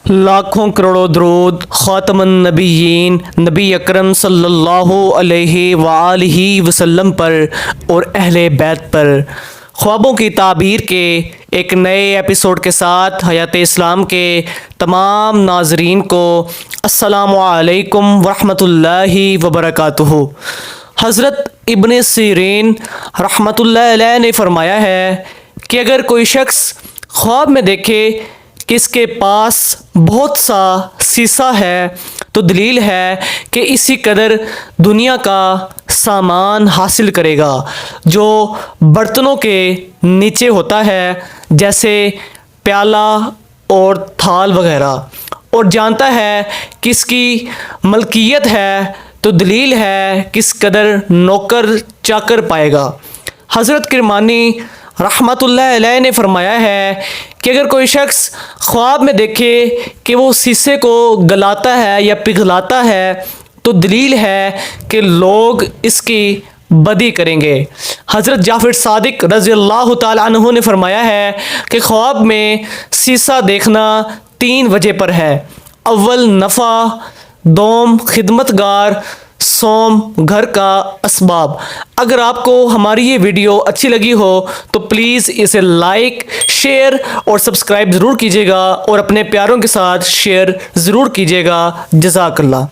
لاکھوں کروڑوں درود خاتم النبیین نبی اکرم صلی اللہ علیہ وآلہ وسلم پر اور اہل بیت پر۔ خوابوں کی تعبیر کے ایک نئے ایپیسوڈ کے ساتھ حیات اسلام کے تمام ناظرین کو السلام علیکم ورحمۃ اللہ وبرکاتہ۔ حضرت ابن سیرین رحمۃ اللہ علیہ نے فرمایا ہے کہ اگر کوئی شخص خواب میں دیکھے کہ اس کے پاس بہت سا سیسہ ہے تو دلیل ہے کہ اسی قدر دنیا کا سامان حاصل کرے گا جو برتنوں کے نیچے ہوتا ہے، جیسے پیالہ اور تھال وغیرہ، اور جانتا ہے کہ اس کی ملکیت ہے تو دلیل ہے کہ اس قدر نوکر چاکر پائے گا۔ حضرت کرمانی رحمۃ اللہ علیہ نے فرمایا ہے کہ اگر کوئی شخص خواب میں دیکھے کہ وہ سیسے کو گلاتا ہے یا پگھلاتا ہے تو دلیل ہے کہ لوگ اس کی بدی کریں گے۔ حضرت جعفر صادق رضی اللہ تعالی عنہ نے فرمایا ہے کہ خواب میں سیسہ دیکھنا 3 وجہ پر ہے: اول نفع، دوم خدمتگار، سوم گھر کا اسباب۔ اگر آپ کو ہماری یہ ویڈیو اچھی لگی ہو تو پلیز اسے لائک، شیئر اور سبسکرائب ضرور کیجیے گا، اور اپنے پیاروں کے ساتھ شیئر ضرور کیجیے گا۔ جزاک اللہ۔